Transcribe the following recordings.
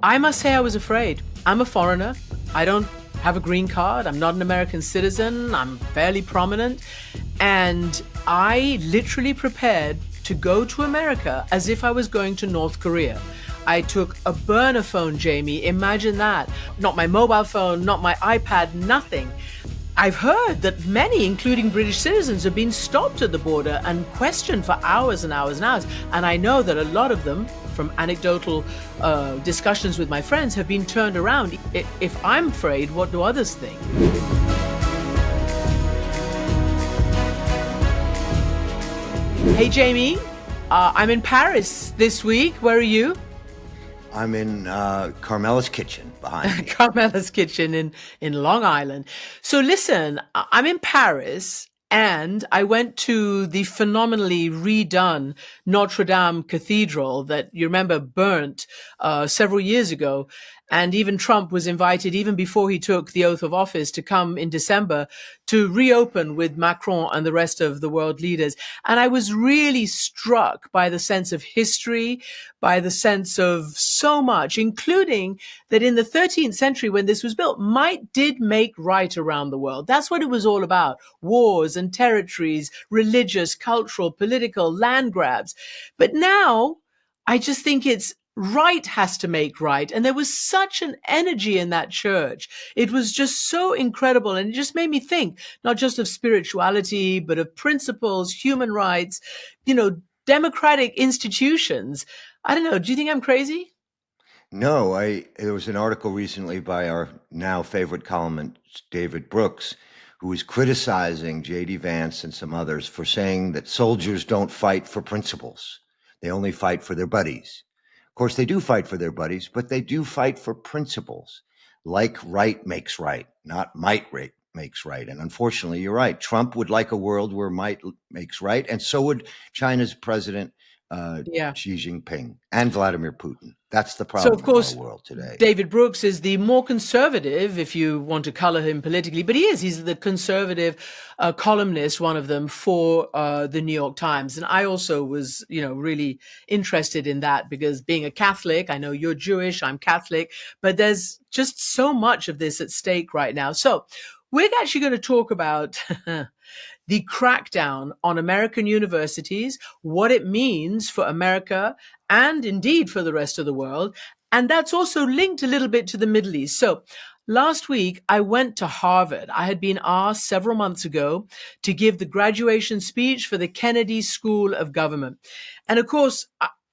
I must say I was afraid. I'm a foreigner. I don't have a green card. I'm not an American citizen. I'm fairly prominent. And I literally prepared to go to America as if I was going to North Korea. I took a burner phone, Jamie. Imagine that. Not my mobile phone, not my iPad, nothing. I've heard that many, including British citizens, have been stopped at the border and questioned for hours and hours and hours. And I know that a lot of them, from anecdotal discussions with my friends, have been turned around. If I'm afraid, what do others think? Hey, Jamie, I'm in Paris this week. Where are you? I'm in Carmela's kitchen behind me. Carmela's kitchen in Long Island. So listen, I'm in Paris and I went to the phenomenally redone Notre Dame Cathedral that you remember burnt several years ago. And even Trump was invited, even before he took the oath of office, to come in December to reopen with Macron and the rest of the world leaders. And I was really struck by the sense of history, by the sense of so much, including that in the 13th century, when this was built, might did make right around the world. That's what it was all about. Wars and territories, religious, cultural, political, land grabs. But now I just think it's right has to make right. And there was such an energy in that church. It was just so incredible. And it just made me think, not just of spirituality, but of principles, human rights, democratic institutions. I don't know. Do you think I'm crazy? No, there was an article recently by our now favorite columnist, David Brooks, who was criticizing J.D. Vance and some others for saying that soldiers don't fight for principles. They only fight for their buddies. Of course, they do fight for their buddies, but they do fight for principles. Like right makes right, not might makes right. And unfortunately, you're right. Trump would like a world where might makes right. And so would China's president, Xi Jinping, and Vladimir Putin. That's the problem of course, in our world today. David Brooks is the more conservative, if you want to color him politically, but he is. He's the conservative columnist, one of them, for the New York Times. And I also was, really interested in that because being a Catholic, I know you're Jewish, I'm Catholic, but there's just so much of this at stake right now. So we're actually going to talk about the crackdown on American universities, what it means for America and indeed for the rest of the world. And that's also linked a little bit to the Middle East. So last week, I went to Harvard. I had been asked several months ago to give the graduation speech for the Kennedy School of Government. And of course,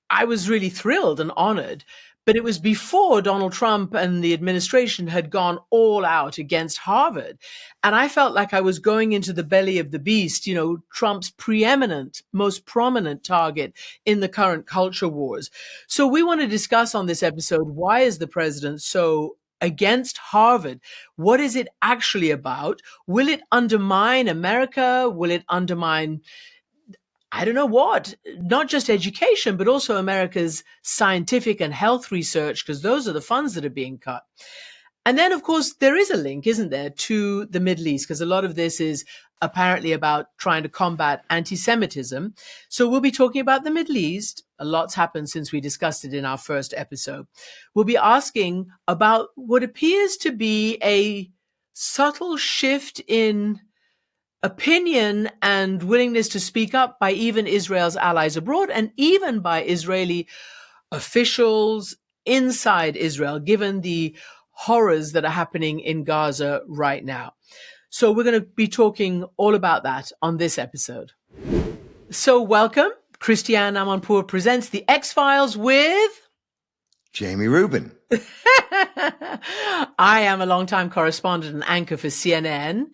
I was really thrilled and honored. But it was before Donald Trump and the administration had gone all out against Harvard. And I felt like I was going into the belly of the beast, Trump's preeminent, most prominent target in the current culture wars. So we want to discuss on this episode, why is the president so against Harvard? What is it actually about? Will it undermine America? Will it undermine I don't know what, not just education, but also America's scientific and health research, because those are the funds that are being cut. And then, of course, there is a link, isn't there, to the Middle East, because a lot of this is apparently about trying to combat antisemitism. So we'll be talking about the Middle East. A lot's happened since we discussed it in our first episode. We'll be asking about what appears to be a subtle shift in opinion and willingness to speak up by even Israel's allies abroad and even by Israeli officials inside Israel, given the horrors that are happening in Gaza right now. So we're going to be talking all about that on this episode. So welcome. Christiane Amanpour presents The X-Files with Jamie Rubin. I am a longtime correspondent and anchor for CNN.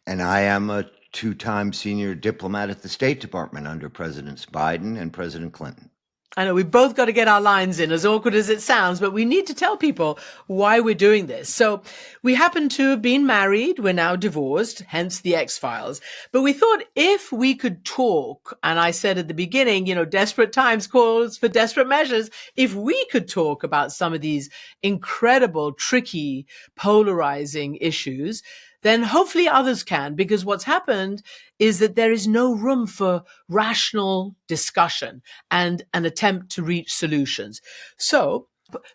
And I am a two-time senior diplomat at the State Department under Presidents Biden and President Clinton. I know we've both got to get our lines in, as awkward as it sounds, but we need to tell people why we're doing this. So we happen to have been married. We're now divorced, hence the X-Files. But we thought if we could talk, and I said at the beginning, desperate times calls for desperate measures. If we could talk about some of these incredible, tricky, polarizing issues, then hopefully others can, because what's happened is that there is no room for rational discussion and an attempt to reach solutions. So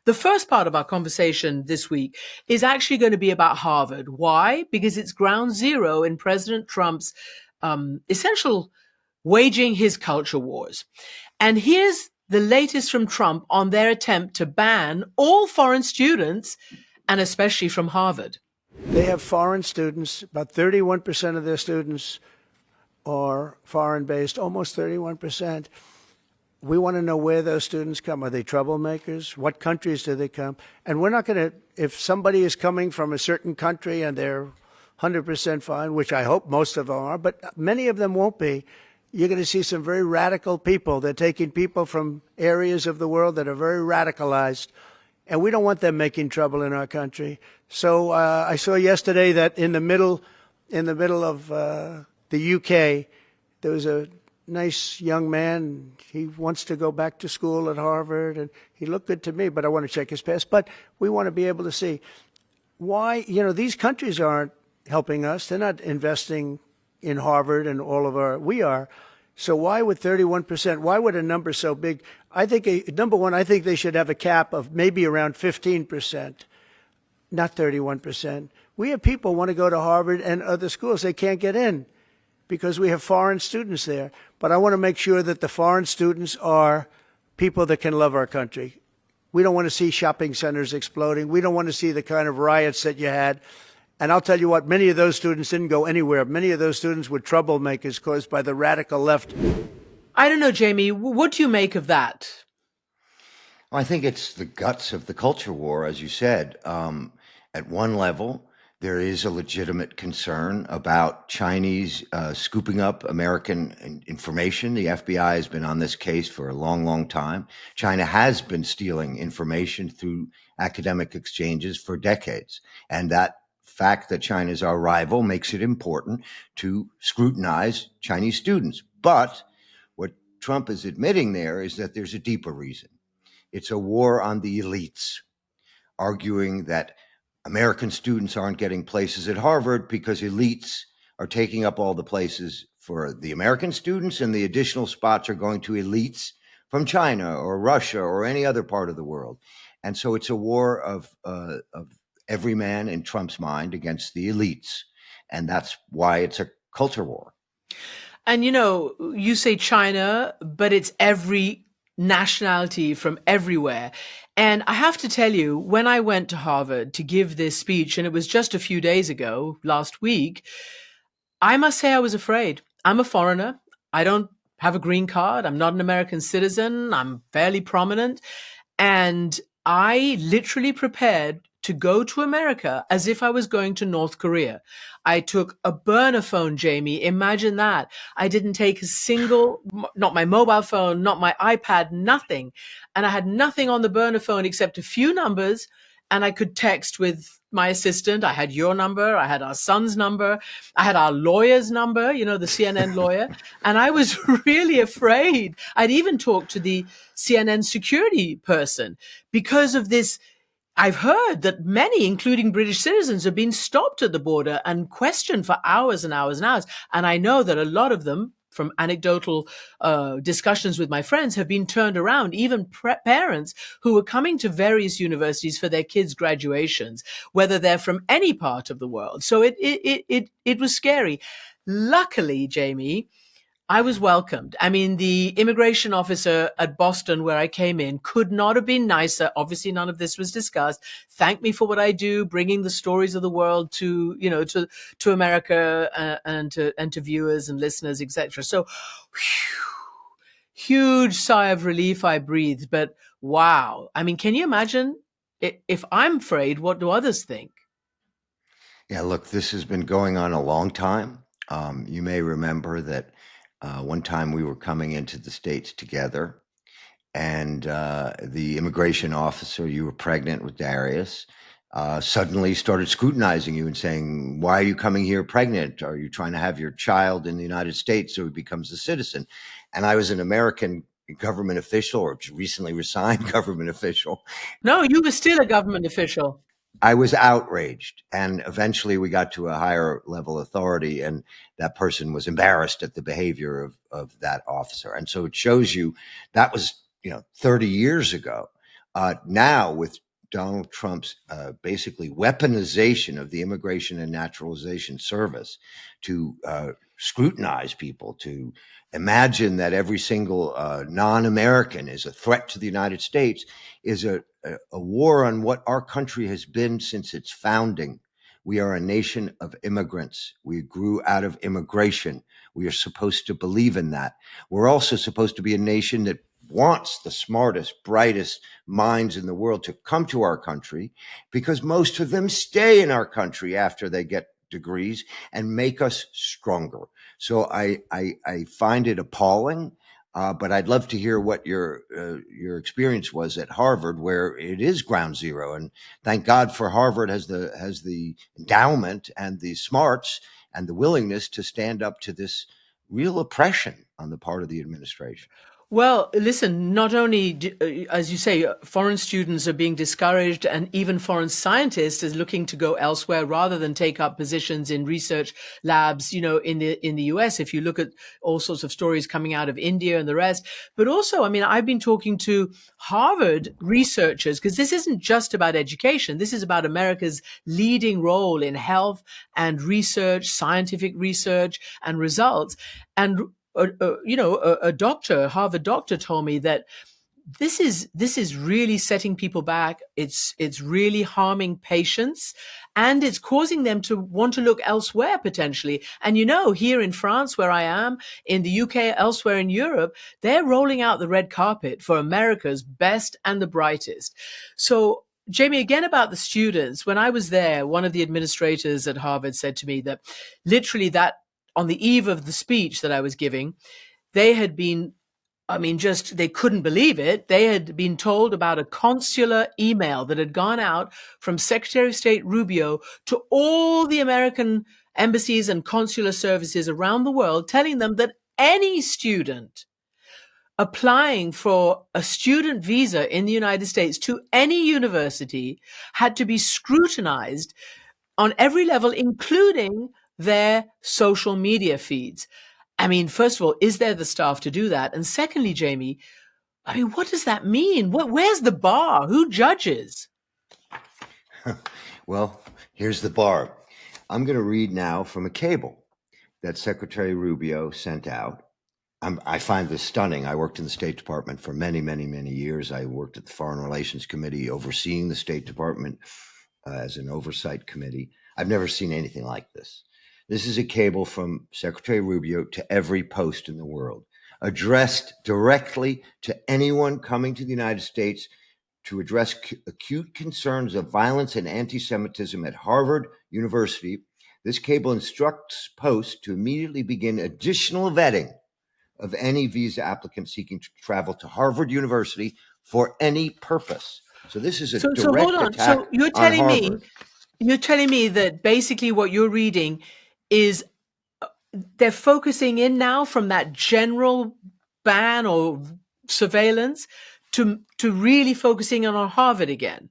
The first part of our conversation this week is actually going to be about Harvard. Why? Because it's ground zero in President Trump's essential waging his culture wars. And here's the latest from Trump on their attempt to ban all foreign students, and especially from Harvard. They have foreign students. About 31% of their students are foreign-based, almost 31%. We want to know where those students come. Are they troublemakers? What countries do they come? And we're not going to, if somebody is coming from a certain country and they're 100% fine, which I hope most of them are, but many of them won't be, you're going to see some very radical people. They're taking people from areas of the world that are very radicalized, and we don't want them making trouble in our country. So I saw yesterday that in the middle of the UK, there was a nice young man. He wants to go back to school at Harvard, and he looked good to me, but I want to check his past. But we want to be able to see why, these countries aren't helping us. They're not investing in Harvard and all of we are. So why would 31%, why would a number so big? I think, number one, I think they should have a cap of maybe around 15%, not 31%. We have people who want to go to Harvard and other schools. They can't get in because we have foreign students there. But I want to make sure that the foreign students are people that can love our country. We don't want to see shopping centers exploding. We don't want to see the kind of riots that you had. And I'll tell you what, many of those students didn't go anywhere. Many of those students were troublemakers caused by the radical left. I don't know, Jamie, what do you make of that? Well, I think it's the guts of the culture war, as you said. At one level, there is a legitimate concern about Chinese scooping up American information. The FBI has been on this case for a long, long time. China has been stealing information through academic exchanges for decades. And that fact that China is our rival makes it important to scrutinize Chinese students. But what Trump is admitting there is that there's a deeper reason. It's a war on the elites, arguing that American students aren't getting places at Harvard because elites are taking up all the places for the American students, and the additional spots are going to elites from China or Russia or any other part of the world. And so it's a war of every man in Trump's mind against the elites. And that's why it's a culture war. And, you say China, but it's every nationality from everywhere. And I have to tell you, when I went to Harvard to give this speech, and it was just a few days ago, last week, I must say I was afraid. I'm a foreigner. I don't have a green card. I'm not an American citizen. I'm fairly prominent. And I literally prepared to go to America as if I was going to North Korea. I took a burner phone, Jamie. Imagine that. I didn't take a single, not my mobile phone, not my iPad, nothing. And I had nothing on the burner phone except a few numbers, and I could text with my assistant. I had your number. I had our son's number. I had our lawyer's number, the CNN lawyer. And I was really afraid. I'd even talked to the CNN security person because of this. I've heard that many, including British citizens, have been stopped at the border and questioned for hours and hours and hours. And I know that a lot of them, from anecdotal discussions with my friends, have been turned around, even parents who were coming to various universities for their kids' graduations, whether they're from any part of the world. So it was scary. Luckily, Jamie, I was welcomed. I mean, the immigration officer at Boston, where I came in, could not have been nicer. Obviously, none of this was discussed. Thanked me for what I do, bringing the stories of the world to America and to viewers and listeners, etc. So, huge sigh of relief I breathed. But wow, I mean, can you imagine if I'm afraid? What do others think? Yeah, look, this has been going on a long time. You may remember that one time we were coming into the States together, and the immigration officer, you were pregnant with Darius, suddenly started scrutinizing you and saying, why are you coming here pregnant? Are you trying to have your child in the United States so he becomes a citizen? And I was an American government official, or recently resigned government official. No, you were still a government official. I was outraged, and eventually we got to a higher level authority, and that person was embarrassed at the behavior of that officer. And so it shows you that was 30 years ago. Now, with Donald Trump's basically weaponization of the Immigration and Naturalization Service to scrutinize people, to imagine that every single non-American is a threat to the United States, is a war on what our country has been since its founding. We are a nation of immigrants. We grew out of immigration. We are supposed to believe in that. We're also supposed to be a nation that wants the smartest, brightest minds in the world to come to our country, because most of them stay in our country after they get degrees and make us stronger. So I find it appalling, but I'd love to hear what your experience was at Harvard, where it is ground zero. And thank God for Harvard has the endowment and the smarts and the willingness to stand up to this real oppression on the part of the administration. Well, listen, not only, as you say, foreign students are being discouraged, and even foreign scientists is looking to go elsewhere rather than take up positions in research labs, in the US, if you look at all sorts of stories coming out of India and the rest. But also, I mean, I've been talking to Harvard researchers, because this isn't just about education. This is about America's leading role in health and research, scientific research and results. And a doctor, Harvard doctor, told me that this is really setting people back. It's really harming patients, and it's causing them to want to look elsewhere potentially. And here in France, where I am, in the UK, elsewhere in Europe, they're rolling out the red carpet for America's best and the brightest. So, Jamie, again about the students, when I was there, one of the administrators at Harvard said to me that literally that on the eve of the speech that I was giving, they had been, they couldn't believe it. They had been told about a consular email that had gone out from Secretary of State Rubio to all the American embassies and consular services around the world, telling them that any student applying for a student visa in the United States to any university had to be scrutinized on every level, including their social media feeds. I mean, first of all, is there the staff to do that? And secondly, Jamie, I mean, what does that mean? Where's the bar? Who judges? Well, here's the bar. I'm going to read now from a cable that Secretary Rubio sent out. I find this stunning. I worked in the State Department for many, many, many years. I worked at the Foreign Relations Committee overseeing the State Department as an oversight committee. I've never seen anything like this. This is a cable from Secretary Rubio to every post in the world, addressed directly to anyone coming to the United States to address acute concerns of violence and anti-Semitism at Harvard University. This cable instructs posts to immediately begin additional vetting of any visa applicant seeking to travel to Harvard University for any purpose. So this is a direct hold on. attack So you're on Harvard. You're telling me that basically what you're reading is they're focusing in now from that general ban or surveillance to really focusing on Harvard again.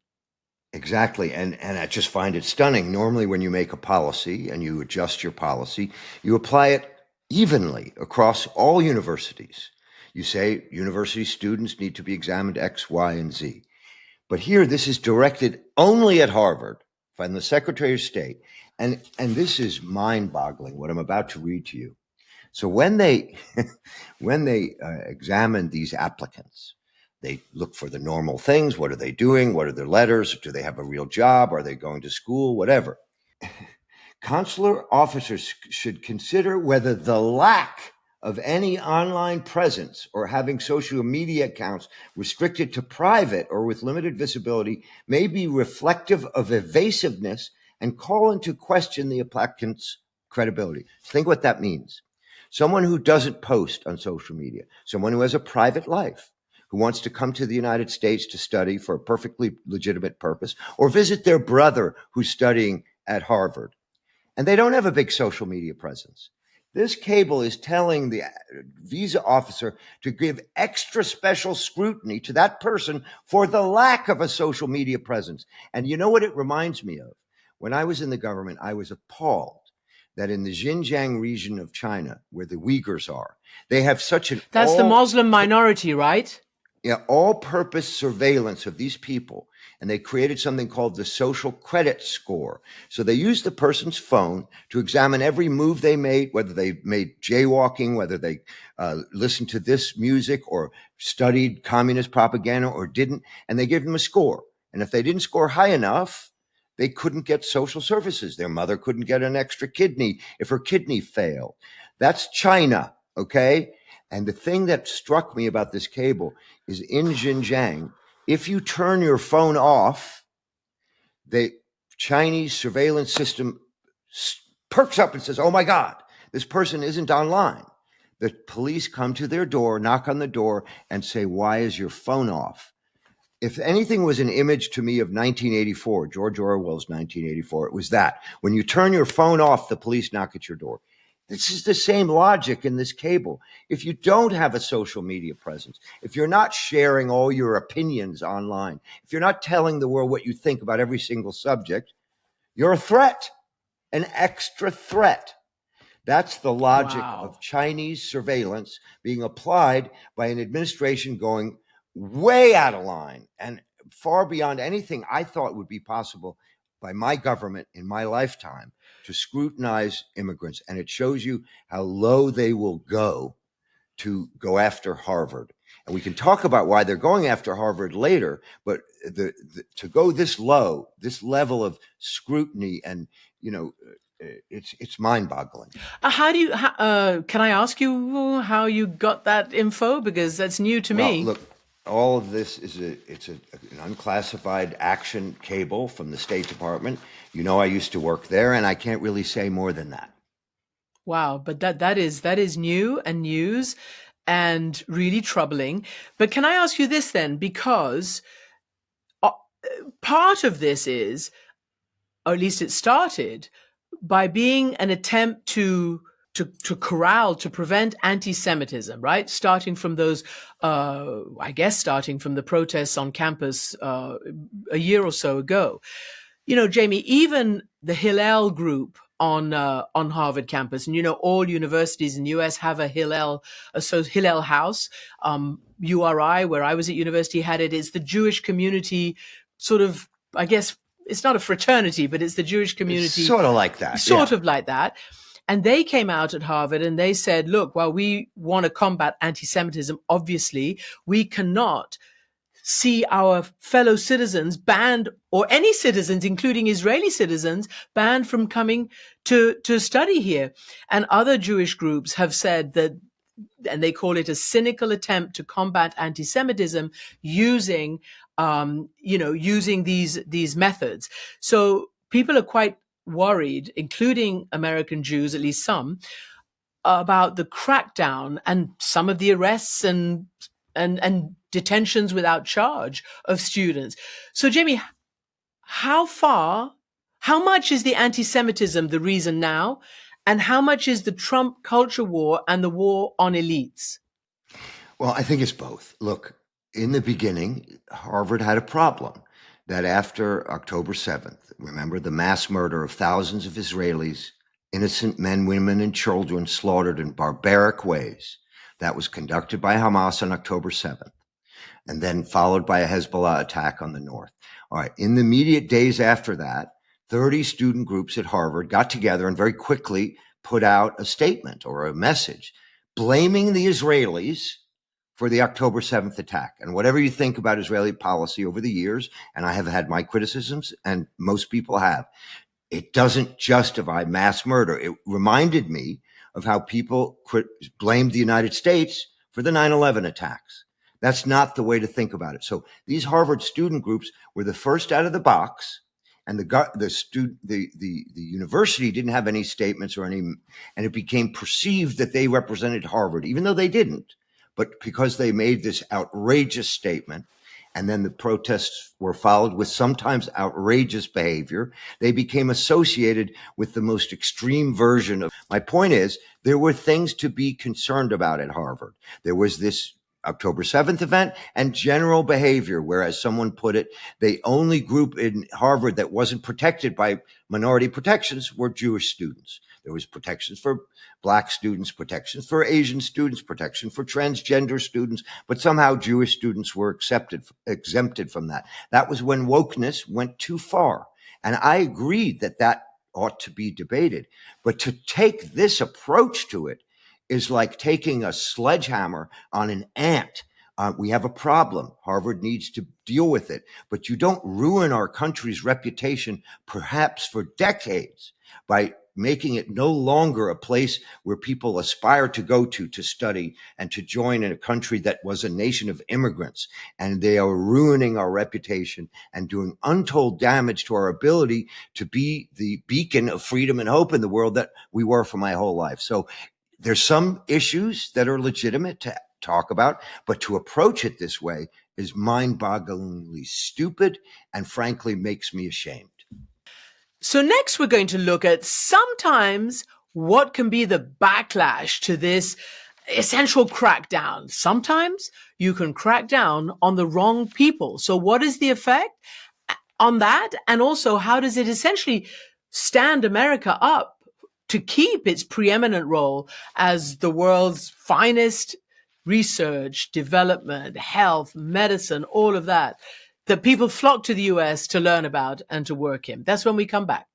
Exactly. And I just find it stunning. Normally, when you make a policy and you adjust your policy, you apply it evenly across all universities. You say university students need to be examined X, Y, and Z. But here, this is directed only at Harvard from the Secretary of State. And this is mind-boggling, what I'm about to read to you. So when they examine these applicants, they look for the normal things. What are they doing? What are their letters? Do they have a real job? Are they going to school? Whatever. Consular officers should consider whether the lack of any online presence or having social media accounts restricted to private or with limited visibility may be reflective of evasiveness and call into question the applicant's credibility. Think what that means. Someone who doesn't post on social media, someone who has a private life, who wants to come to the United States to study for a perfectly legitimate purpose, or visit their brother who's studying at Harvard, and they don't have a big social media presence. This cable is telling the visa officer to give extra special scrutiny to that person for the lack of a social media presence. And you know what it reminds me of? When I was in the government, I was appalled that in the Xinjiang region of China, where the Uyghurs are, they have such an... That's the Muslim minority, right? all-purpose surveillance of these people, and they created something called the social credit score. So they used the person's phone to examine every move they made, whether they made jaywalking, whether they listened to this music or studied communist propaganda or didn't, and they gave them a score. And if they didn't score high enough, they couldn't get social services. Their mother couldn't get an extra kidney if her kidney failed. That's China, okay? And the thing that struck me about this cable is in Xinjiang, if you turn your phone off, the Chinese surveillance system perks up and says, oh my God, this person isn't online. The police come to their door, knock on the door, and say, why is your phone off? If anything was an image to me of 1984, George Orwell's 1984, it was that. When you turn your phone off, the police knock at your door. This is the same logic in this cable. If you don't have a social media presence, if you're not sharing all your opinions online, if you're not telling the world what you think about every single subject, you're a threat, an extra threat. That's the logic of Chinese surveillance being applied by an administration going way out of line and far beyond anything I thought would be possible by my government in my lifetime to scrutinize immigrants. And it shows you how low they will go to go after Harvard. And we can talk about why they're going after Harvard later, but to go this low, this level of scrutiny and, it's mind-boggling. Can I ask you how you got that info? Because that's new to me. Look, all of this is an unclassified action cable from the State Department. I used to work there, and I can't really say more than that. Wow, but that is new and news and really troubling. But can I ask you this then? Because part of this is, or at least it started, by being an attempt to corral, to prevent anti-Semitism, right? Starting from those, starting from the protests on campus a year or so ago. Jamie, even the Hillel group on Harvard campus, and all universities in the US have a Hillel house. URI, where I was at university, had it. It's the Jewish community, sort of, I guess. It's not a fraternity, but it's the Jewish community. It's sort of like that. Sort of like that. And they came out at Harvard and they said, look, while we want to combat anti-Semitism, obviously, we cannot see our fellow citizens banned, or any citizens, including Israeli citizens, banned from coming to study here. And other Jewish groups have said that, and they call it a cynical attempt to combat anti-Semitism using these methods. So people are quite worried, including American Jews, at least some, about the crackdown and some of the arrests and detentions without charge of students. So, Jamie, how much is the anti-Semitism the reason now? And how much is the Trump culture war and the war on elites? Well, I think it's both. Look, in the beginning, Harvard had a problem that after October 7th, remember the mass murder of thousands of Israelis, innocent men, women, and children slaughtered in barbaric ways, that was conducted by Hamas on October 7th, and then followed by a Hezbollah attack on the north. All right, in the immediate days after that, 30 student groups at Harvard got together and very quickly put out a statement or a message blaming the Israelis for the October 7th attack. And whatever you think about Israeli policy over the years, and I have had my criticisms, and most people have, it doesn't justify mass murder. It reminded me of how people blamed the United States for the 9/11 attacks. That's not the way to think about it. So these Harvard student groups were the first out of the box, and the university didn't have any statements or any, and it became perceived that they represented Harvard, even though they didn't. But because they made this outrageous statement, and then the protests were followed with sometimes outrageous behavior, they became associated with the most extreme version of. My point is, there were things to be concerned about at Harvard. There was this October 7th event and general behavior, where, as someone put it, the only group in Harvard that wasn't protected by minority protections were Jewish students. There was protections for Black students, protections for Asian students, protection for transgender students, but somehow Jewish students were exempted from that. That was when wokeness went too far. And I agree that that ought to be debated. But to take this approach to it is like taking a sledgehammer on an ant. We have a problem. Harvard needs to deal with it. But you don't ruin our country's reputation, perhaps for decades, by making it no longer a place where people aspire to go to study and to join in a country that was a nation of immigrants. And they are ruining our reputation and doing untold damage to our ability to be the beacon of freedom and hope in the world that we were for my whole life. So there's some issues that are legitimate to talk about, but to approach it this way is mind-bogglingly stupid and frankly makes me ashamed. So next we're going to look at sometimes what can be the backlash to this essential crackdown. Sometimes you can crack down on the wrong people. So what is the effect on that? And also, how does it essentially stand America up to keep its preeminent role as the world's finest research, development, health, medicine, all of that people flock to the US to learn about and to work in? That's when we come back.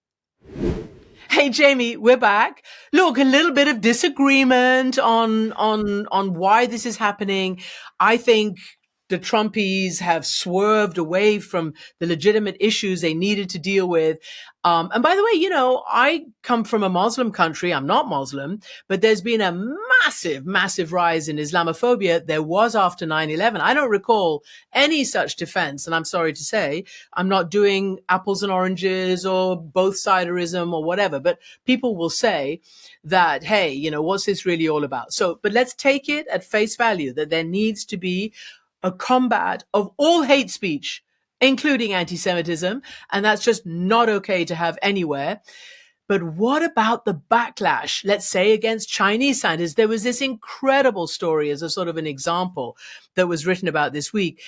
Hey, Jamie, we're back. Look, a little bit of disagreement on why this is happening. I think the Trumpies have swerved away from the legitimate issues they needed to deal with. And by the way, you know, I come from a Muslim country. I'm not Muslim, but there's been a massive, massive rise in Islamophobia. There was after 9/11. I don't recall any such defense. And I'm sorry to say, I'm not doing apples and oranges or both siderism or whatever, but people will say that, hey, you know, what's this really all about? So, but let's take it at face value that there needs to be a combat of all hate speech, including anti-Semitism, and that's just not okay to have anywhere. But what about the backlash, let's say, against Chinese scientists? There was this incredible story as a sort of an example that was written about this week.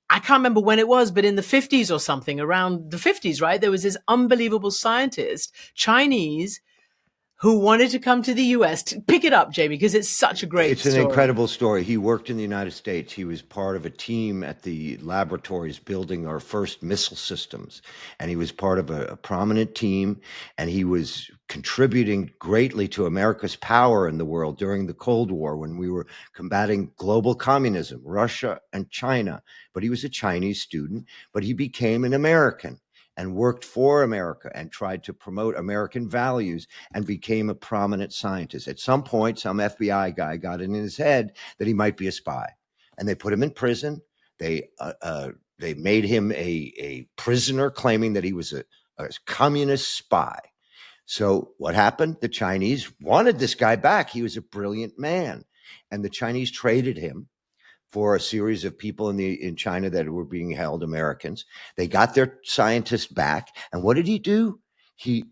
I can't remember when it was, but in the 50s or something, around the 50s, right? There was this unbelievable scientist, Chinese, who wanted to come to the US. Pick it up, Jamie, because it's such a great story. It's an incredible story. He worked in the United States. He was part of a team at the laboratories building our first missile systems. And he was part of a prominent team. And he was contributing greatly to America's power in the world during the Cold War when we were combating global communism, Russia and China. But he was a Chinese student, but he became an American and worked for America and tried to promote American values and became a prominent scientist. At some point, some FBI guy got it in his head that he might be a spy, and they put him in prison. They made him a prisoner, claiming that he was a communist spy. So what happened? The Chinese wanted this guy back. He was a brilliant man, and the Chinese traded him for a series of people in China that were being held Americans. They got their scientists back. And what did he do? He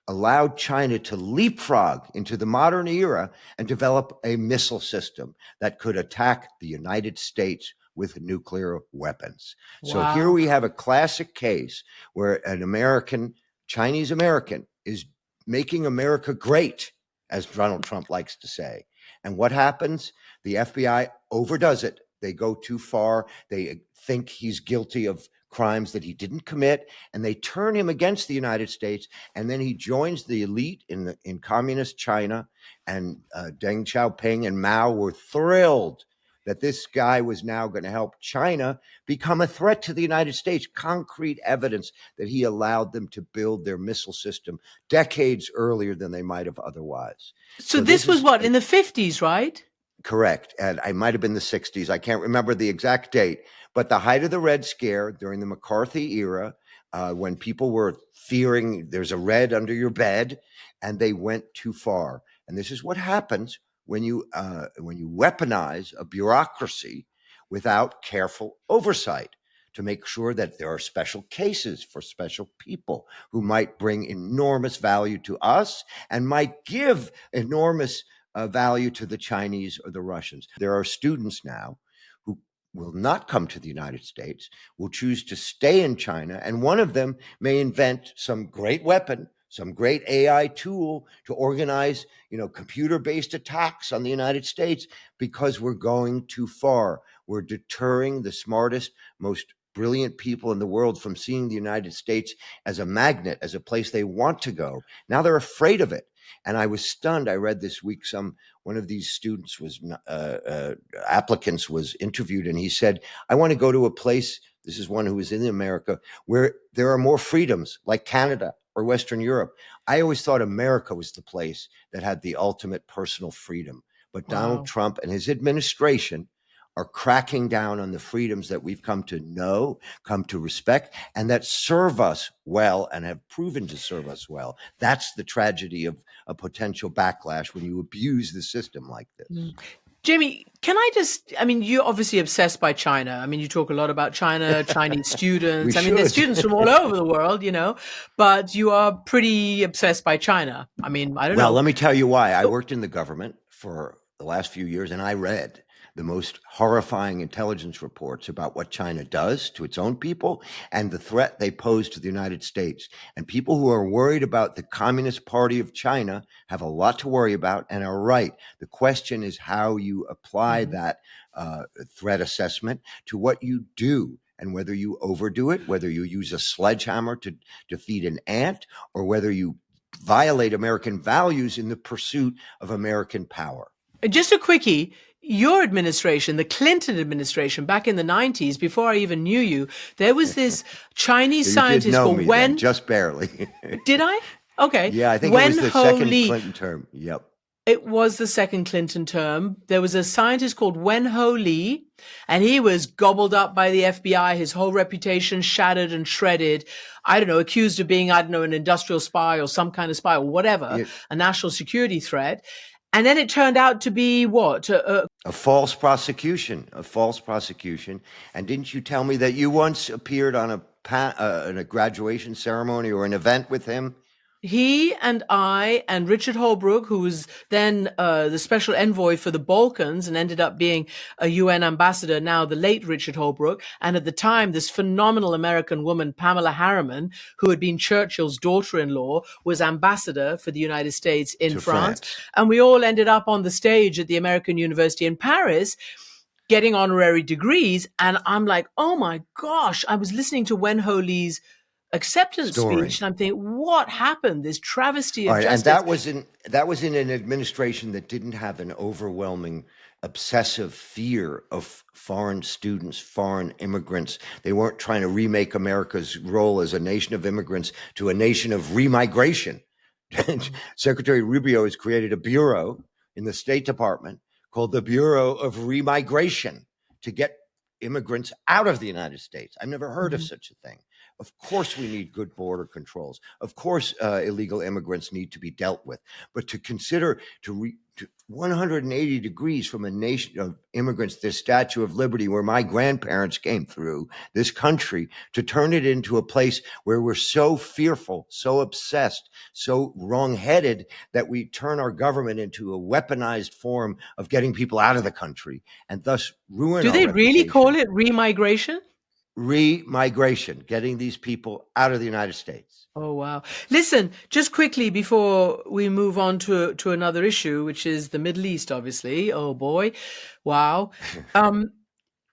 allowed China to leapfrog into the modern era and develop a missile system that could attack the United States with nuclear weapons. Wow. So here we have a classic case where an American, Chinese American, is making America great, as Donald Trump likes to say. And what happens? The FBI overdoes it. They go too far. They think he's guilty of crimes that he didn't commit, and they turn him against the United States. And then he joins the elite in communist China. And Deng Xiaoping and Mao were thrilled that this guy was now going to help China become a threat to the United States. Concrete evidence that he allowed them to build their missile system decades earlier than they might have otherwise. So this was what, in the 50s, right? Correct. And I might have been the 60s. I can't remember the exact date, but the height of the Red Scare during the McCarthy era, when people were fearing there's a red under your bed, and they went too far. And this is what happens when you weaponize a bureaucracy without careful oversight to make sure that there are special cases for special people who might bring enormous value to us and might give enormous value to the Chinese or the Russians. There are students now who will not come to the United States, will choose to stay in China, and one of them may invent some great weapon some great AI tool to organize, computer-based attacks on the United States because we're going too far. We're deterring the smartest, most brilliant people in the world from seeing the United States as a magnet, as a place they want to go. Now they're afraid of it. And I was stunned. I read this week one of these students applicants was interviewed, and he said, I want to go to a place, this is one who was in America, where there are more freedoms, like Canada or Western Europe. I always thought America was the place that had the ultimate personal freedom. But Donald Trump and his administration are cracking down on the freedoms that we've come to know, come to respect, and that serve us well and have proven to serve us well. That's the tragedy of a potential backlash when you abuse the system like this. Jamie, you're obviously obsessed by China. I mean, you talk a lot about China, Chinese students. There's students from all over the world, but you are pretty obsessed by China. I don't know. Well, let me tell you why. I worked in the government for the last few years, and I read the most horrifying intelligence reports about what China does to its own people and the threat they pose to the United States. And people who are worried about the Communist Party of China have a lot to worry about and are right. The question is how you apply that threat assessment to what you do, and whether you overdo it, whether you use a sledgehammer to defeat an ant, or whether you violate American values in the pursuit of American power. Just a quickie. Your administration, the Clinton administration, back in the 90s, before I even knew you, there was this Chinese scientist called Wen. Just barely. Did I? Okay. Yeah, I think it was the second Clinton term. Yep. It was the second Clinton term. There was a scientist called Wen Ho Lee, and he was gobbled up by the FBI, his whole reputation shattered and shredded. I don't know, accused of being, an industrial spy or some kind of spy or whatever, a national security threat. And then it turned out to be what? A false prosecution. And didn't you tell me that you once appeared on a graduation ceremony or an event with him? He and I and Richard Holbrooke, who was then the special envoy for the Balkans and ended up being a UN ambassador, now the late Richard Holbrooke, and at the time this phenomenal American woman, Pamela Harriman, who had been Churchill's daughter-in-law, was ambassador for the United States in France. And we all ended up on the stage at the American University in Paris getting honorary degrees. And I'm like, oh my gosh, I was listening to Wen Ho Lee's acceptance speech, and I'm thinking, what happened? This travesty of justice. And that was in an administration that didn't have an overwhelming, obsessive fear of foreign students, foreign immigrants. They weren't trying to remake America's role as a nation of immigrants to a nation of remigration. Secretary Rubio has created a bureau in the State Department called the Bureau of Remigration to get immigrants out of the United States. I've never heard of such a thing. Of course, we need good border controls. Of course, illegal immigrants need to be dealt with. But to consider to 180 degrees from a nation of immigrants, this Statue of Liberty, where my grandparents came through this country, to turn it into a place where we're so fearful, so obsessed, so wrong-headed that we turn our government into a weaponized form of getting people out of the country and thus ruin our reputation. Do they really call it remigration? Remigration, getting these people out of the United States. Oh, wow. Listen, just quickly before we move on to another issue, which is the Middle East, obviously. Oh, boy. Wow.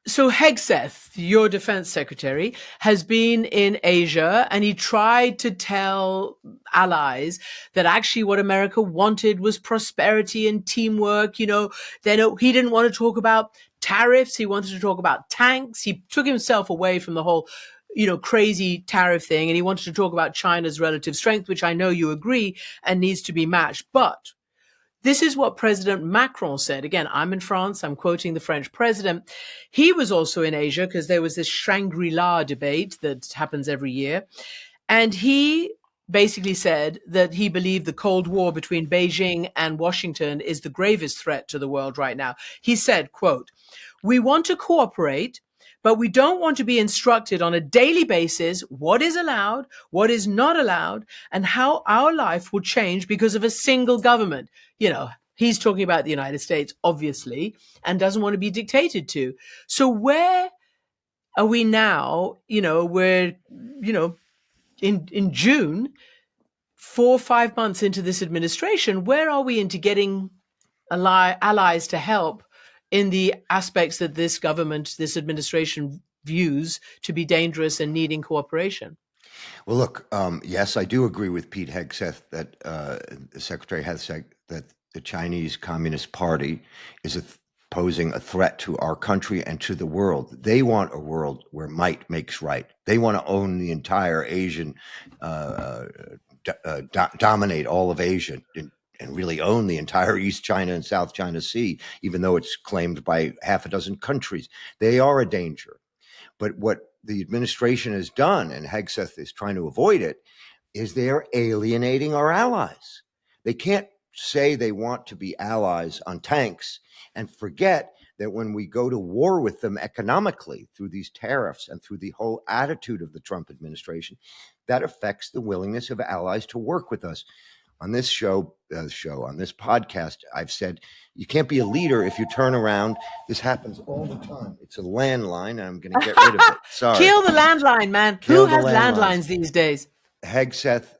So Hegseth, your defense secretary, has been in Asia, and he tried to tell allies that actually what America wanted was prosperity and teamwork. He didn't want to talk about tariffs. He wanted to talk about tanks. He took himself away from the whole, crazy tariff thing. And he wanted to talk about China's relative strength, which I know you agree and needs to be matched. But this is what President Macron said. Again, I'm in France. I'm quoting the French president. He was also in Asia because there was this Shangri-La debate that happens every year. And he basically said that he believed the Cold War between Beijing and Washington is the gravest threat to the world right now. He said, quote, "We want to cooperate, but we don't want to be instructed on a daily basis what is allowed, what is not allowed, and how our life will change because of a single government." He's talking about the United States, obviously, and doesn't want to be dictated to. So where are we now? We're, in June. 4 or 5 months into this administration, where are we into getting allies to help in the aspects that this government, this administration views to be dangerous and needing cooperation? Well, look, yes, I do agree with Pete Hegseth that Secretary Hegseth that the Chinese Communist Party is posing a threat to our country and to the world. They want a world where might makes right. They want to own the entire Asian, dominate all of Asia. And really own the entire East China and South China Sea, even though it's claimed by half a dozen countries. They are a danger. But what the administration has done, and Hegseth is trying to avoid it, is they are alienating our allies. They can't say they want to be allies on tanks and forget that when we go to war with them economically through these tariffs and through the whole attitude of the Trump administration, that affects the willingness of allies to work with us. On this on this podcast, I've said you can't be a leader if you turn around. This happens all the time. It's a landline, and I'm going to get rid of it. Sorry. Kill the landline, man. Who has landlines these days? Hegseth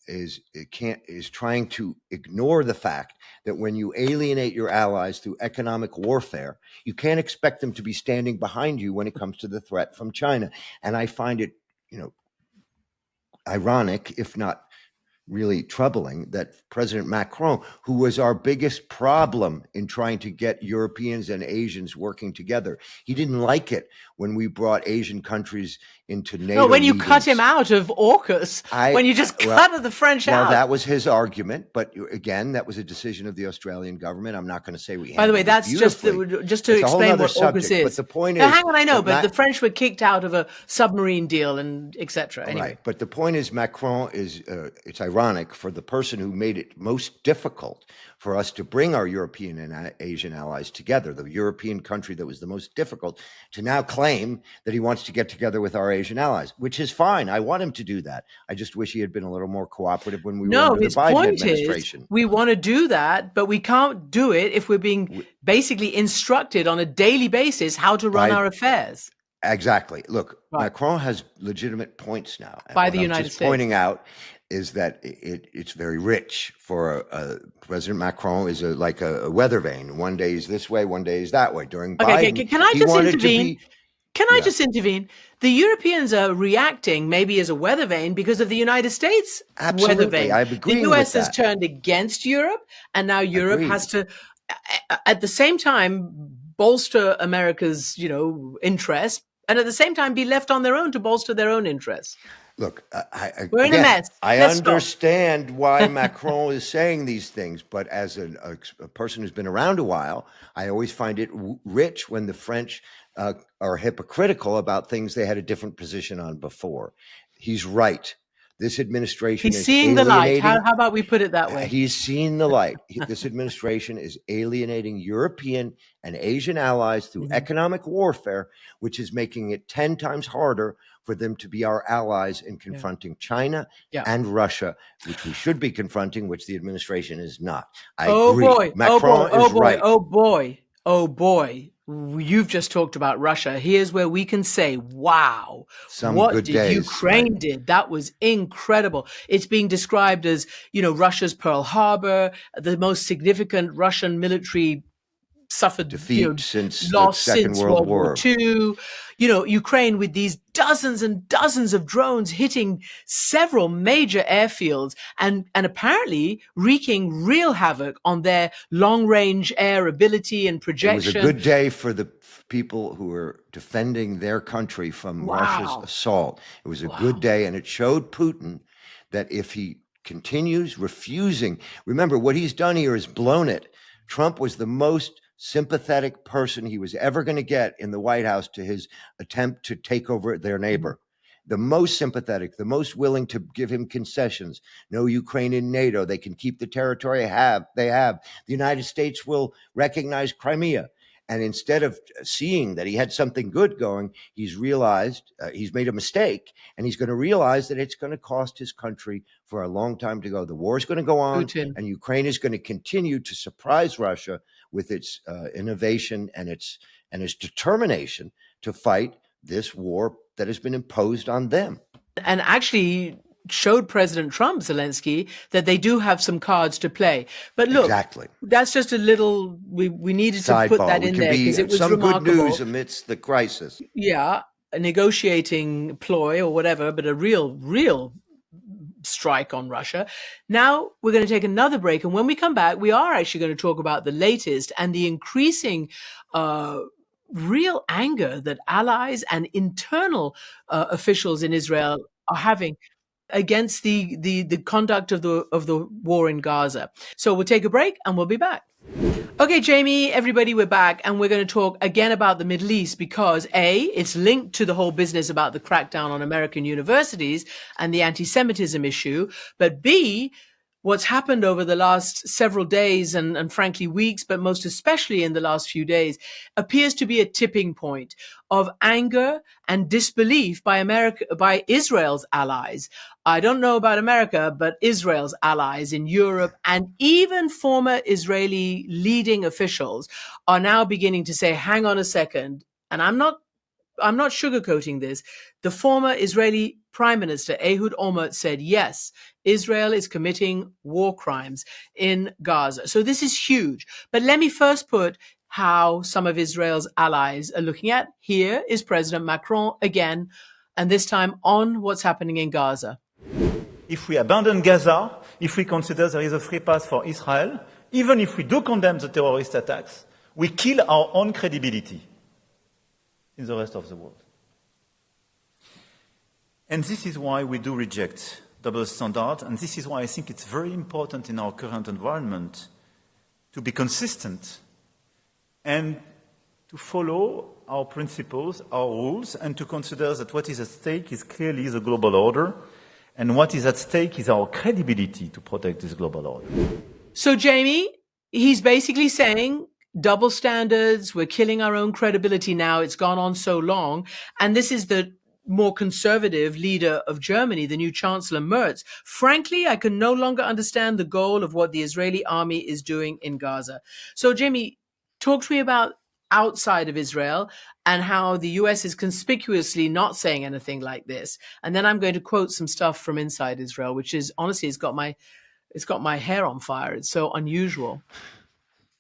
is trying to ignore the fact that when you alienate your allies through economic warfare, you can't expect them to be standing behind you when it comes to the threat from China. And I find it, ironic, if not really troubling, that President Macron, who was our biggest problem in trying to get Europeans and Asians working together, he didn't like it when we brought Asian countries into NATO. No, when you meetings. cut him out of AUKUS, when you just cut the French out. Well, that was his argument, but again, that was a decision of the Australian government. I'm not going to say we. By the way, that's just to explain what AUKUS is. But the point is, hang on, I know, but the French were kicked out of a submarine deal and etc. Anyway. Right, but the point is, Macron is. It's ironic for the person who made it most difficult for us to bring our European and Asian allies together, the European country that was the most difficult, to now claim that he wants to get together with our Asian allies, which is fine. I want him to do that. I just wish he had been a little more cooperative when we were under the Biden administration. Is, we want to do that, but we can't do it if we're being basically instructed on a daily basis how to run our affairs. Exactly. Look, Macron has legitimate points now. By the United States. Pointing out is that it's very rich for President Macron is like a weather vane. One day he's this way, one day he's that way. During Biden, can I just intervene? Can I just intervene? The Europeans are reacting maybe as a weather vane because of the United States weather vane. I agree. The US has turned against Europe, and now Europe has to, at the same time, bolster America's interest, and at the same time be left on their own to bolster their own interests. Look, we're in a mess. I understand why Macron is saying these things, but as a person who's been around a while, I always find it rich when the French are hypocritical about things they had a different position on before. He's right. This administration is seeing the light. How about we put it that way? He's seen the light. This administration is alienating European and Asian allies through economic warfare, which is making it 10 times harder for them to be our allies in confronting China and Russia, which we should be confronting, which the administration is not. I agree. Macron is right. Oh boy. You've just talked about Russia. Here's where we can say, wow, what did Ukraine did? That was incredible. It's being described as, Russia's Pearl Harbor, the most significant Russian military suffered defeat since the Second World War II. Ukraine with these dozens and dozens of drones hitting several major airfields and apparently wreaking real havoc on their long-range air ability and projection. It was a good day for the people who were defending their country from Russia's assault. It was a good day, and it showed Putin that if he continues refusing, remember what he's done here is blown it. Trump was the most sympathetic person he was ever going to get in the White House to his attempt to take over their neighbor. The most sympathetic, the most willing to give him concessions. No Ukraine in NATO. They can keep the territory they have. The United States will recognize Crimea. And instead of seeing that he had something good going, he's realized he's made a mistake, and he's going to realize that it's going to cost his country for a long time to go. The war is going to go on, and Ukraine is going to continue to surprise Russia with its innovation and its determination to fight this war that has been imposed on them. And actually, showed President Trump, Zelensky, that they do have some cards to play. But look, Exactly. that's just a little, we needed to put Sidebar. that We in can there because be it was some good news remarkable. amidst the crisis. Yeah, a negotiating ploy or whatever, but a real strike on Russia. Now we're going to take another break. And when we come back, we are actually going to talk about the latest and the increasing real anger that allies and internal officials in Israel are having against the conduct of the war in Gaza. So we'll take a break and we'll be back. Okay, Jamie, everybody, we're back, and we're going to talk again about the Middle East because A, it's linked to the whole business about the crackdown on American universities and the anti-Semitism issue, but B, what's happened over the last several days and frankly weeks, but most especially in the last few days, appears to be a tipping point of anger and disbelief by Israel's allies. I don't know about America, but Israel's allies in Europe and even former Israeli leading officials are now beginning to say, hang on a second, and I'm not sugarcoating this. The former Israeli Prime Minister Ehud Olmert said, yes, Israel is committing war crimes in Gaza. So this is huge. But let me first put how some of Israel's allies are looking at. Here is President Macron again, and this time on what's happening in Gaza. If we abandon Gaza, if we consider there is a free path for Israel, even if we do condemn the terrorist attacks, we kill our own credibility in the rest of the world. And this is why we do reject double standards, and this is why I think it's very important in our current environment to be consistent and to follow our principles, our rules, and to consider that what is at stake is clearly the global order, and what is at stake is our credibility to protect this global order. So, Jamie, he's basically saying double standards, we're killing our own credibility now, it's gone on so long. And this is the more conservative leader of Germany, the new Chancellor Merz. Frankly, I can no longer understand the goal of what the Israeli army is doing in Gaza. So, Jamie, talk to me about outside of Israel and how the US is conspicuously not saying anything like this. And then I'm going to quote some stuff from inside Israel, which is honestly, it's got my hair on fire. It's so unusual.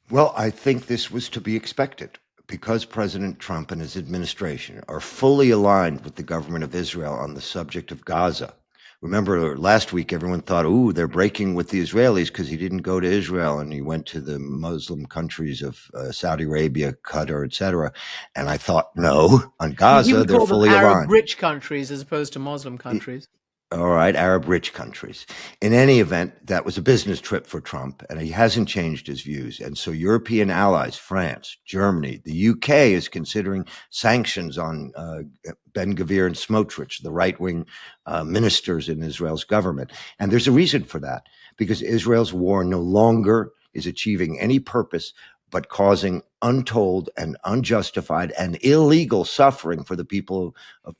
Well, I think this was to be expected because President Trump and his administration are fully aligned with the government of Israel on the subject of Gaza. Remember, last week, everyone thought, ooh, they're breaking with the Israelis because he didn't go to Israel and he went to the Muslim countries of Saudi Arabia, Qatar, etc. And I thought, no, on Gaza, they're fully aligned. Arab-rich countries as opposed to Muslim countries. All right, Arab-rich countries. In any event, that was a business trip for Trump, and he hasn't changed his views. And so European allies, France, Germany, the UK is considering sanctions on Ben-Gvir and Smotrich, the right-wing ministers in Israel's government. And there's a reason for that, because Israel's war no longer is achieving any purpose but causing untold and unjustified and illegal suffering for the people of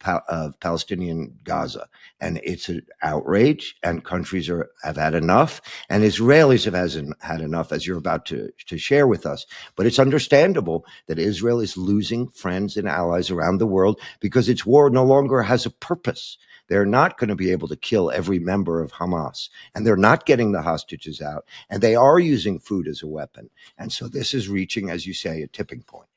Palestinian Gaza. And it's an outrage, and countries have had enough, and Israelis have had enough, as you're about to share with us. But it's understandable that Israel is losing friends and allies around the world because its war no longer has a purpose. They're not going to be able to kill every member of Hamas, and they're not getting the hostages out, and they are using food as a weapon. And so this is reaching, as you say, a tipping point.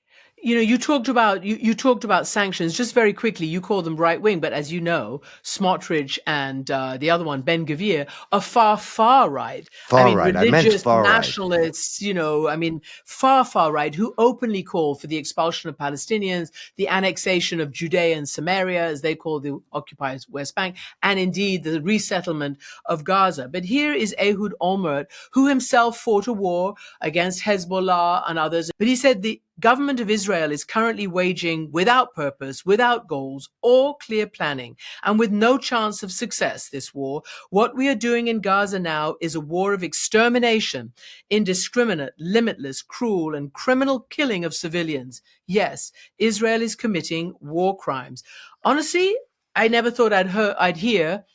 You know, you talked about sanctions just very quickly. You call them right wing, but as you know, Smotrich and the other one, Ben-Gvir, are far right. Far right. Religious far nationalists. Right. Far right, who openly call for the expulsion of Palestinians, the annexation of Judea and Samaria, as they call the occupied West Bank, and indeed the resettlement of Gaza. But here is Ehud Olmert, who himself fought a war against Hezbollah and others. But he said the government of Israel is currently waging without purpose, without goals or clear planning, and with no chance of success this war. What we are doing in Gaza now is a war of extermination, indiscriminate, limitless, cruel, and criminal killing of civilians. Yes, Israel is committing war crimes. Honestly, I never thought I'd hear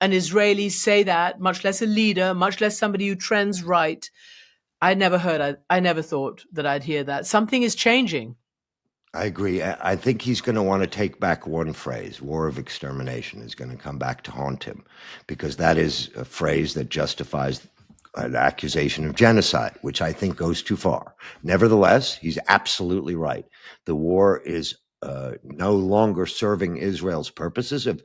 an Israeli say that, much less a leader, much less somebody who trends right. I never thought that I'd hear that. Something is changing. I agree. I think he's going to want to take back one phrase. War of extermination is going to come back to haunt him, because that is a phrase that justifies an accusation of genocide, which I think goes too far. Nevertheless, he's absolutely right. The war is no longer serving Israel's purposes of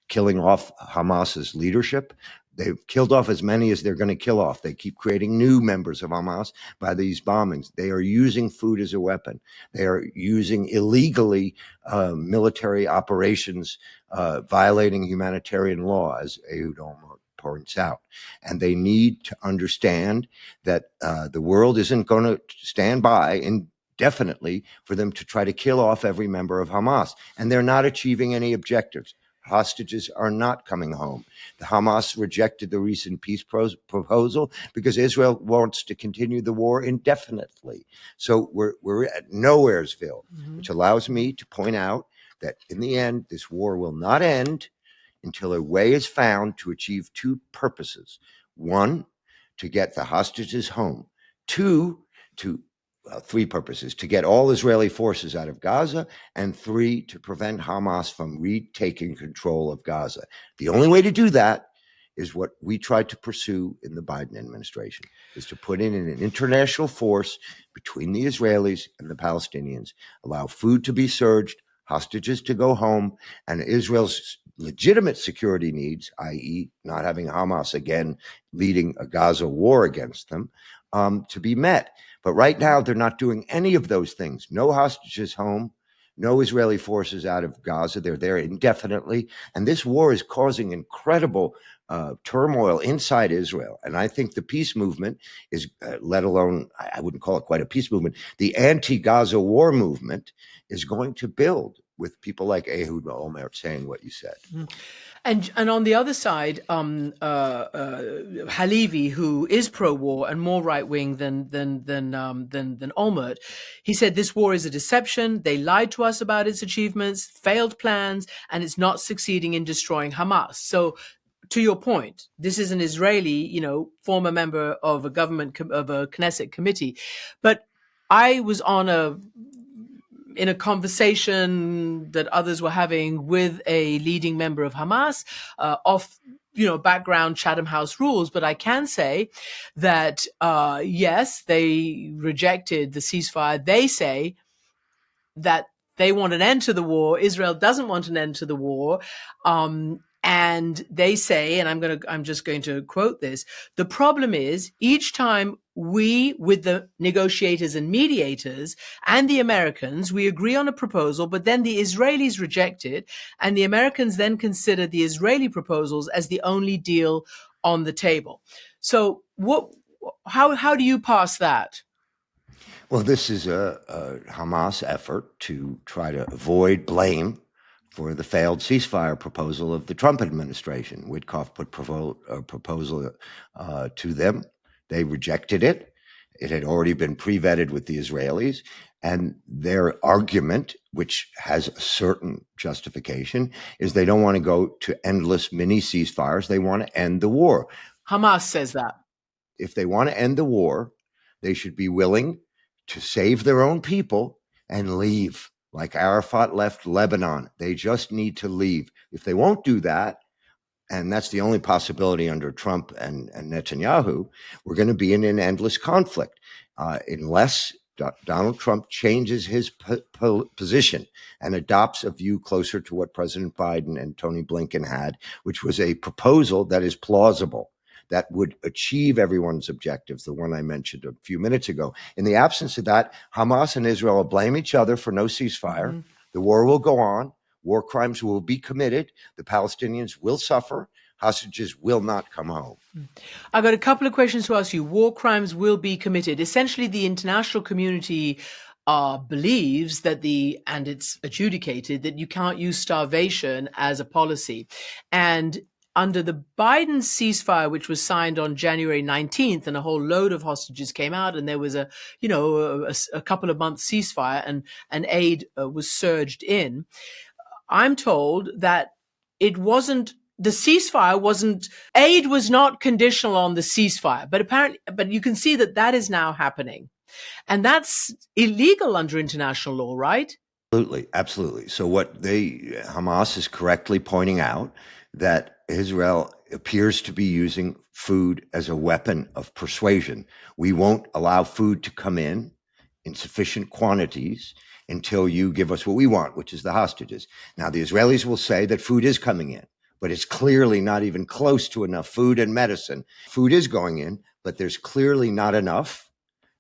killing off Hamas's leadership. They've killed off as many as they're going to kill off. They keep creating new members of Hamas by these bombings. They are using food as a weapon. They are using illegally military operations, violating humanitarian law, as Ehud Olmert points out. And they need to understand that the world isn't going to stand by indefinitely for them to try to kill off every member of Hamas. And they're not achieving any objectives. Hostages are not coming home. The Hamas rejected the recent peace proposal because Israel wants to continue the war indefinitely. So we're at Nowheresville, which allows me to point out that in the end, this war will not end until a way is found to achieve two purposes. One, to get the hostages home. Two, three purposes: to get all Israeli forces out of Gaza, and three, to prevent Hamas from retaking control of Gaza. The only way to do that is what we tried to pursue in the Biden administration, is to put in an international force between the Israelis and the Palestinians, allow food to be surged, hostages to go home, and Israel's legitimate security needs, i.e. not having Hamas again leading a Gaza war against them, to be met. But right now, they're not doing any of those things. No hostages home, no Israeli forces out of Gaza. They're there indefinitely. And this war is causing incredible turmoil inside Israel. And I think the peace movement is, let alone, I wouldn't call it quite a peace movement, the anti-Gaza war movement is going to build, with people like Ehud Olmert saying what you said. And on the other side, Halevi, who is pro-war and more right-wing than Olmert, he said this war is a deception. They lied to us about its achievements, failed plans, and it's not succeeding in destroying Hamas. So, to your point, this is an Israeli, former member of a government of a Knesset committee, but I was in a conversation that others were having with a leading member of Hamas, off background Chatham House rules. But I can say that, yes, they rejected the ceasefire. They say that they want an end to the war. Israel doesn't want an end to the war. And they say, and I'm just going to quote this: the problem is each time we, with the negotiators and mediators and the Americans, we agree on a proposal, but then the Israelis reject it, and the Americans then consider the Israeli proposals as the only deal on the table. So how do you pass that? Well, this is a Hamas effort to try to avoid blame for the failed ceasefire proposal of the Trump administration. Witkoff put a proposal to them. They rejected it. It had already been pre-vetted with the Israelis. And their argument, which has a certain justification, is they don't want to go to endless mini ceasefires. They want to end the war. Hamas says that. If they want to end the war, they should be willing to save their own people and leave, like Arafat left Lebanon. They just need to leave. If they won't do that, and that's the only possibility under Trump and Netanyahu, we're going to be in an endless conflict unless Donald Trump changes his position and adopts a view closer to what President Biden and Tony Blinken had, which was a proposal that is plausible, that would achieve everyone's objectives, the one I mentioned a few minutes ago. In the absence of that, Hamas and Israel will blame each other for no ceasefire. Mm-hmm. The war will go on. War crimes will be committed. The Palestinians will suffer. Hostages will not come home. I got a couple of questions to ask you. War crimes will be committed. Essentially, the international community believes that and it's adjudicated, that you can't use starvation as a policy. And under the Biden ceasefire, which was signed on January 19th, and a whole load of hostages came out, and there was a couple of months ceasefire, and aid was surged in. I'm told that it wasn't, the ceasefire wasn't, aid was not conditional on the ceasefire, but you can see that is now happening. And that's illegal under international law, right? Absolutely, absolutely. So Hamas is correctly pointing out that Israel appears to be using food as a weapon of persuasion. We won't allow food to come in sufficient quantities until you give us what we want, which is the hostages. Now, the Israelis will say that food is coming in, but it's clearly not even close to enough food and medicine. Food is going in, but there's clearly not enough.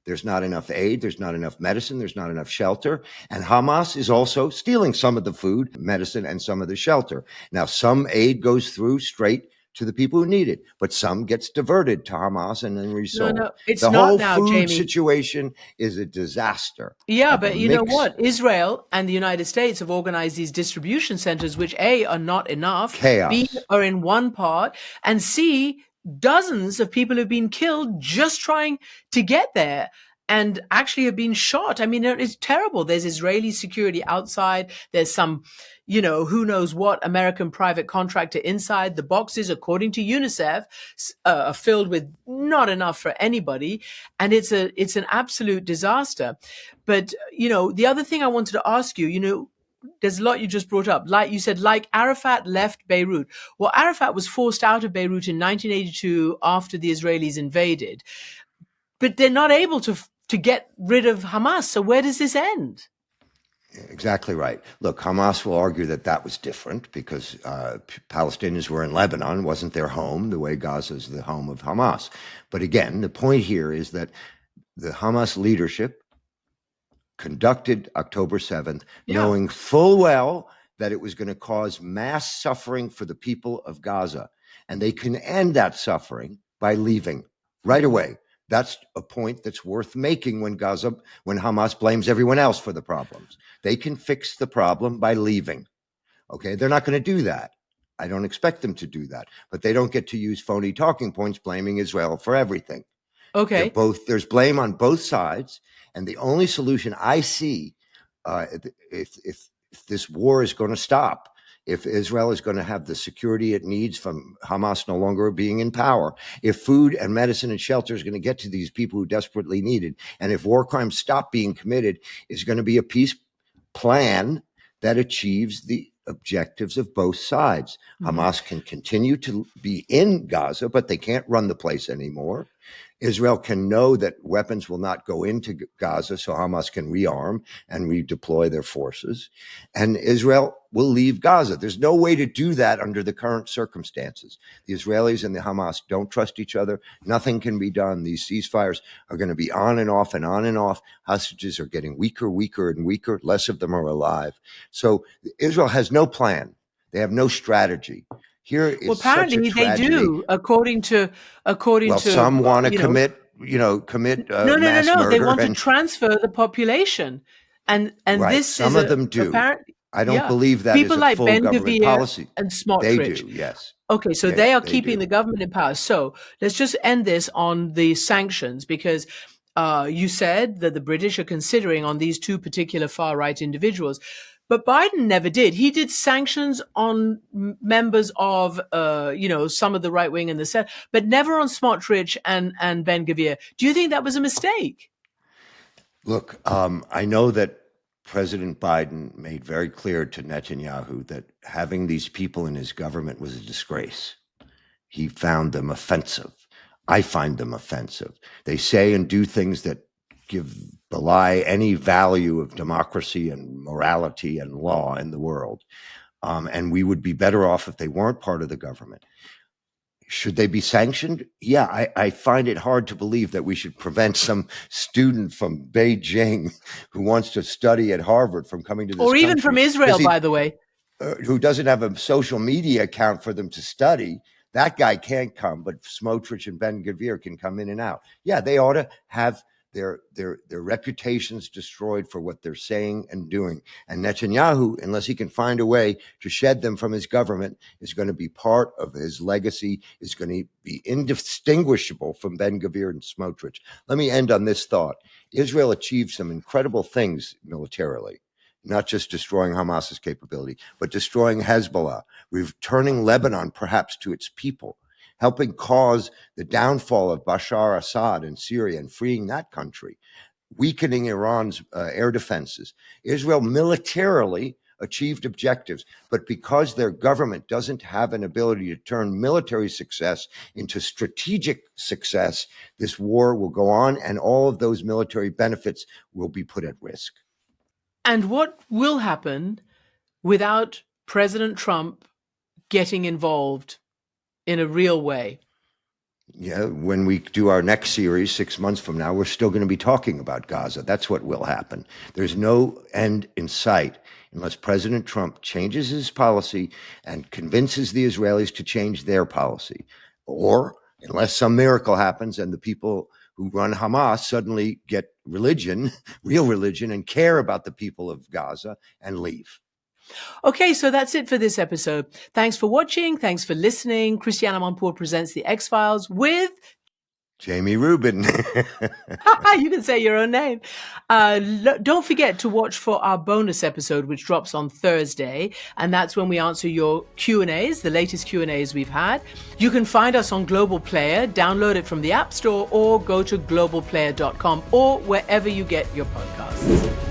There's not enough aid. There's not enough medicine. There's not enough shelter. And Hamas is also stealing some of the food, medicine, and some of the shelter. Now, some aid goes through straight to the people who need it, but some gets diverted to Hamas and then resold. No, it's the not whole now, food Jamie. situation is a disaster. Yeah, of a but you know mix. what? Israel and the United States have organized these distribution centers, which A, are not enough, B, Chaos. are in one part, and C, dozens of people have been killed just trying to get there and actually have been shot. I mean, it's terrible. There's Israeli security outside. There's some, who knows what American private contractor inside. The boxes, according to UNICEF, are filled with not enough for anybody. And it's an absolute disaster. But, the other thing I wanted to ask you, there's a lot you just brought up. Like you said, like Arafat left Beirut. Well, Arafat was forced out of Beirut in 1982 after the Israelis invaded. But they're not able to get rid of Hamas. So where does this end? Exactly right. Look, Hamas will argue that that was different because Palestinians were in Lebanon, wasn't their home, the way Gaza is the home of Hamas. But again, the point here is that the Hamas leadership conducted October 7th, knowing full well that it was going to cause mass suffering for the people of Gaza. And they can end that suffering by leaving right away. That's a point that's worth making when Hamas blames everyone else for the problems. They can fix the problem by leaving. Okay, they're not going to do that. I don't expect them to do that, but they don't get to use phony talking points blaming Israel for everything. Okay. There's blame on both sides, and the only solution I see, if this war is going to stop, if Israel is going to have the security it needs from Hamas no longer being in power, if food and medicine and shelter is going to get to these people who desperately need it, and if war crimes stop being committed, is going to be a peace plan that achieves the objectives of both sides. Mm-hmm. Hamas can continue to be in Gaza, but they can't run the place anymore. Israel can know that weapons will not go into Gaza, so Hamas can rearm and redeploy their forces. And Israel will leave Gaza. There's no way to do that under the current circumstances. The Israelis and the Hamas don't trust each other. Nothing can be done. These ceasefires are going to be on and off and on and off. Hostages are getting weaker, weaker, and weaker. Less of them are alive. So Israel has no plan. They have no strategy. Here is apparently such a tragedy. They do, according to some want to commit mass murder. They want to transfer the population, and right. This some of them do. I don't believe that people is a like full Ben government Gvir policy. and Smotrich. They do, yes. Okay, so they are keeping the government in power. So let's just end this on the sanctions, because you said that the British are considering on these two particular far-right individuals. But Biden never did. He did sanctions on members of, some of the right wing and the Senate, but never on Smotrich and Ben Gvir. Do you think that was a mistake? Look, I know that President Biden made very clear to Netanyahu that having these people in his government was a disgrace. He found them offensive. I find them offensive. They say and do things that belie any value of democracy and morality and law in the world. And we would be better off if they weren't part of the government. Should they be sanctioned? Yeah, I find it hard to believe that we should prevent some student from Beijing who wants to study at Harvard from coming to this country. Or even from Israel, by the way. Who doesn't have a social media account for them to study. That guy can't come, but Smotrich and Ben Gvir can come in and out. Yeah, they ought to have their reputations destroyed for what they're saying and doing. And Netanyahu, unless he can find a way to shed them from his government, is going to be part of his legacy, is going to be indistinguishable from Ben Gvir and Smotrich. Let me end on this thought. Israel achieved some incredible things militarily, not just destroying Hamas's capability, but destroying Hezbollah, returning Lebanon perhaps to its people, helping cause the downfall of Bashar Assad in Syria and freeing that country. weakening Iran's air defenses. Israel militarily achieved objectives, but because their government doesn't have an ability to turn military success into strategic success, this war will go on and all of those military benefits will be put at risk. And what will happen without President Trump getting involved in a real way? Yeah, when we do our next series 6 months from now, we're still going to be talking about Gaza. That's what will happen. There's no end in sight unless President Trump changes his policy and convinces the Israelis to change their policy, or unless some miracle happens and the people who run Hamas suddenly get religion, real religion, and care about the people of Gaza and leave. Okay, so that's it for this episode. Thanks for watching. Thanks for listening. Christiane Amanpour presents The X-Files with Jamie Rubin. You can say your own name. Don't forget to watch for our bonus episode, which drops on Thursday. And that's when we answer your Q&As, the latest Q&As we've had. You can find us on Global Player, download it from the App Store, or go to globalplayer.com or wherever you get your podcasts.